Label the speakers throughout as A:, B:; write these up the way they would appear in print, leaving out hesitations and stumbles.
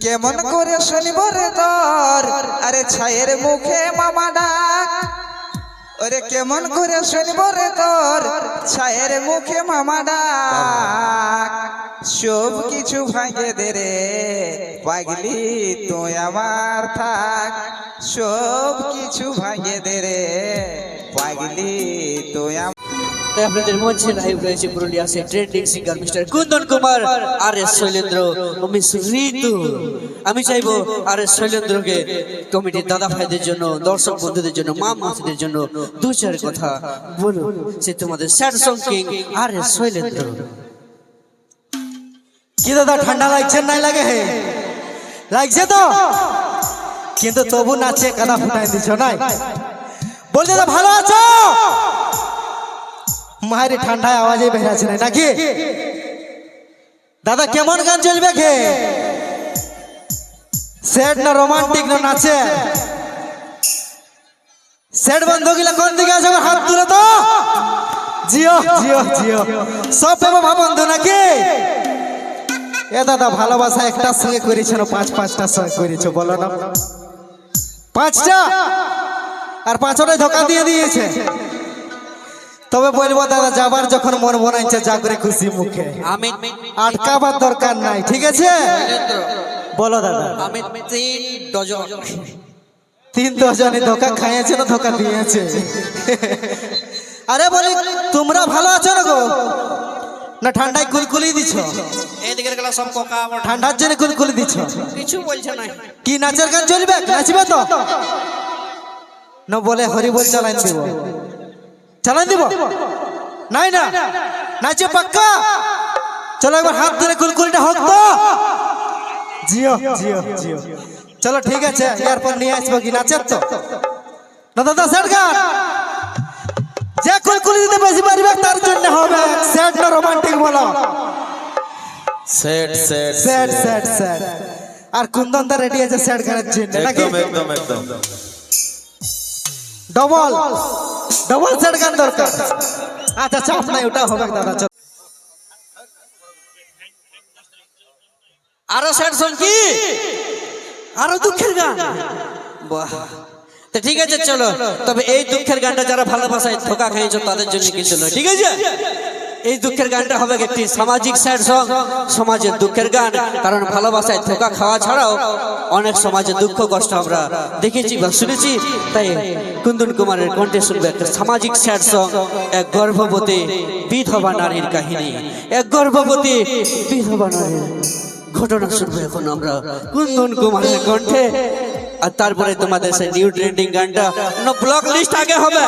A: কেমন করে শুনিব রে তোর আরে ছায়ের মুখে মামা ডাক, ওরে কেমন করে শুনিব রে তোর ছায়ের মুখে মামা ডাক। সব কিছু ভাঙে দে রে পাগলি তুই আমার থাক, সব কিছু ভাঙে দে রে পাগলি তুই আমার।
B: আপনাদের মঞ্চে লাইভ রয়েছে পুরুলিয়া সে trending singer mister Kundan Kumar আর এস শৈলেন্দ্র ও মিস ঋতু। আমি চাইবো আর এস শৈলেন্দ্রকে কমিটির দাদা ভাইদের জন্য, দর্শক বন্ধুদের জন্য, মা মাসিদের জন্য দু চার কথা বলুন। সে তোমাদের স্যাড সং কিং আর এস শৈলেন্দ্র।
C: কি দাদা ঠান্ডা লাগছে নাই লাগে? হে লাগছে তো, কিন্তু তবু নাচে কাদা ফুটাই দিছ নাই। বল দাদা ভালো আছো? মায়ের ঠান্ডায় আওয়াজে বেরাচ্ছে না নাকি? দাদা কেমন গান চলবে খে? স্যাড না রোমান্টিক না নাচে? স্যাড বন্ধু গিলা কোন দিকে আছে? হাত তুলে তো। জিও জিও জিও, সব বাবা বন্ধু নাকি? এ দাদা ভালোবাসা একটার সঙ্গে করেছ না পাঁচটার সঙ্গে করেছ? বলো না, পাঁচটা আর পাঁচটাই ধোকা দিয়ে দিয়েছে। তবে বলবো দাদা যাবার যখন মন বানাইছে যা করে খুশি মুখে,
B: আমি
C: আটকাবার দরকার নাই, ঠিক আছে? বলো দাদা।
B: আমি 3 ডজন
C: 3 ডজনে ধোকা খাইয়েছে না ধোকা দিয়েছে? আরে বলি তোমরা ভালো আছো না গো? না ঠান্ডায় কুলকুলি দিছ?
B: এদিকের গলা সব পোকা আমার
C: ঠান্ডার জন্য কুলকুলি দিছ?
B: কিছু বলছে না।
C: কি নাচের গান চলবে? নাচবে তো না? বলে হরি বল চালান দিব, চালান দিব নাই না? নাচে পাক্কা? চলো একবার হাত ধরে কুলকুলিটা হোক তো। জিও জিও জিও, চলো ঠিক আছে, এরপর নিয়ে আসবো কি নাচের তো না দাদা? স্যাড গান যে কুলকুলি দিতে বেশি পারবে তার জন্য হবে। স্যাড না রোমান্টিক বলো?
A: Sad sad
C: sad sad sad. আর কুন্দন দা রেডি আছে স্যাড গানের জন্য নাকি?
A: একদম একদম।
C: ডবল ডবল স্যাড গান দরকার। আচ্ছা চাপ নাই, ওটা হবে দাদা। চলো
B: আরো স্যাড সং কি? আরো দুঃখের গান? বাহ, তো ঠিক আছে চলো। তবে এই দুঃখের গানটা যারা ভালোবাসায় ধোকা খেয়েছো তাদের জন্য কিছু নয়, ঠিক আছে? এই দুঃখের গানটা হবে একটি সামাজিক স্যাড সং, সমাজের দুঃখের গান। কারণ ভালোবাসায় ধোকা খাওয়া ছাড়াও অনেক সমাজে দুঃখ কষ্ট আমরা দেখেছি বা শুনেছি। তাই কুন্দন কুমারের কণ্ঠে শুনবে একটা সামাজিক স্যাড সং, এক গর্ভবতী বিধবা নারীর কাহিনী। এক গর্ভবতী বিধবা নারীর ঘটনা শুনবো এখন আমরা কুন্দন কুমারের কণ্ঠে। আর তারপরে তোমাদের সেই নিউ ট্রেন্ডিং গানটা না, ব্লক লিস্ট আগে হবে।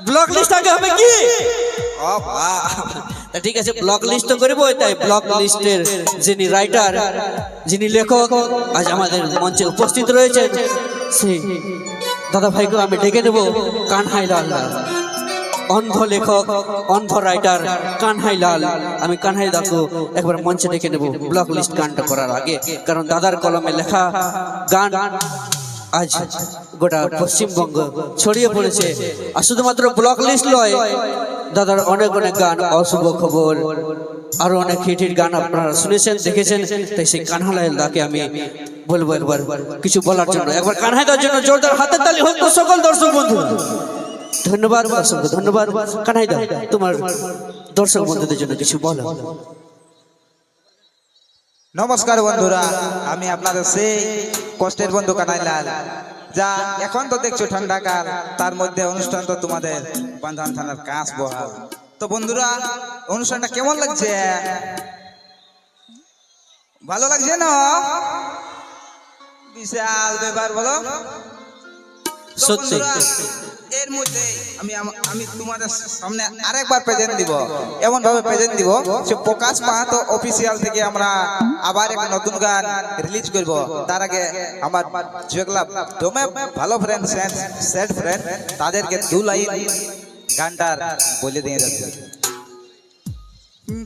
B: ব্লক লিস্ট আগে হবে কি? ঠিক আছে, ব্লক লিস্ট তো করবো। তাই ব্লক লিস্টের যিনি রাইটার, যিনি লেখক আজ আমাদের মঞ্চে উপস্থিত রয়েছেন, সেই দাদা ভাইকে আমি ডেকে নেব। কানহাই লাল, অন্ধ লেখক, অন্ধ রাইটার কানহাই লাল। আমি কানহাই দাকে একবার মঞ্চে ডেকে নেব ব্লক লিস্ট গানটা করার আগে। কারণ দাদার কলমে লেখা গান আজ গোটা পশ্চিমবঙ্গ ছড়িয়ে পড়েছে। আর শুধুমাত্র ব্লক লিস্ট নয়, দাদার অনেক অনেক গান, অশুভ খবর, আরো অনেক হিট গান আপনারা শুনেছেন, দেখেছেন। তাই সেই কানহাই দাকে আমি বলবো একবার কিছু বলার জন্য। একবার কানহাই দার জন্য জোরদার হাতের তালি হোক তো সকল দর্শক বন্ধু। ধন্যবাদ, অসংখ্য ধন্যবাদ। কানহাই দা, তোমার দর্শক বন্ধুদের জন্য কিছু বলো।
A: নমস্কার বন্ধুরা, আমি আপনাদের সেই কষ্টের বন্ধু কানাই লাল। যা এখন তো দেখছো ঠান্ডা কাল, তার মধ্যে অনুষ্ঠান তো তোমাদের বান্ধান থানার কাজ বহাল। তো বন্ধুরা, অনুষ্ঠানটা কেমন লাগছে? ভালো লাগছে না? বিশাল ব্যাপার বলো।
B: সত্যি
A: এর মধ্যে আমি তোমাদের সামনে আরেকবার প্রেজেন্ট দিব। এমন ভাবে প্রেজেন্ট দিব যে প্রকাশ মাহাতো অফিসিয়াল থেকে আমরা আবার একটা নতুন গান রিলিজ করব। তার আগে আমার যেগুলা দমে ভালো ফ্রেন্ড, স্যাড ফ্রেন্ড, তাদেরকে 2 লাইন গানটার বলে দিয়ে যাচ্ছে।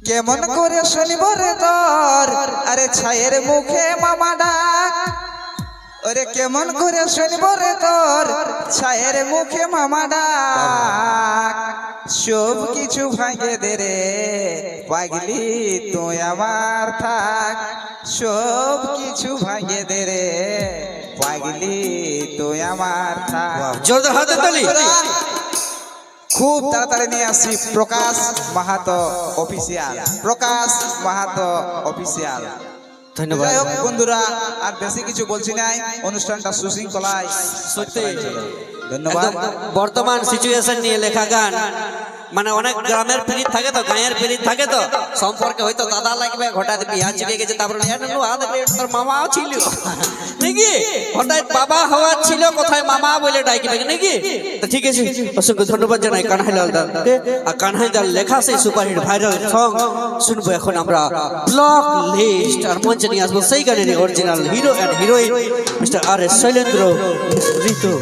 A: কেমন করে শুনিব রে তোর আরে ছায়ের মুখে মামা ডাক, ওরে কেমন করে শুনিব রে তোর ছায়ের মুখে মামা ডাক। সব কিছু ভাঙে দে রে পাগলি তুই আমার থাক, সব কিছু ভাঙে দে রে পাগলি তুই আমার থাক।
B: জোরদার হাতে তালি।
A: খুব তাড়াতাড়ি নিয়ে আসছি প্রকাশ মাহাতো অফিসিয়াল, প্রকাশ মাহাতো অফিসিয়াল।
B: ধন্যবাদ।
A: যাই হোক বন্ধুরা, আর বেশি কিছু বলছি নাই, অনুষ্ঠানটা সুশৃঙ্খলায়
B: সত্যি
A: ধন্যবাদ।
B: একদম বর্তমান সিচুয়েশন নিয়ে লেখা গান, মানে অনেক গ্রামের পিরিত থাকে তো, গাঁয়ের পিরিত থাকে তো, সম্পর্কে হয়তো দাদা লাগবে, হঠাৎ বিয়া চিপে গেছে, তারপরে তোর মামাও ছিল নাকি, হঠাৎ বাবা হওয়ার ছিল, কোথায় মামা বলে ডাকিবে নাকি। তো ঠিক আছে, অসংখ্য ধন্যবাদ জানাই কানহাইলাল দাকে। আর কানহাইলাল লেখা সেই সুপারহিট ভাইরাল সং শুনবো এখন আমরা ব্লক লিস্ট। আর মঞ্চে নিয়ে আসবো সেই গানের original hero and heroine mister R S Shailendra Ritu.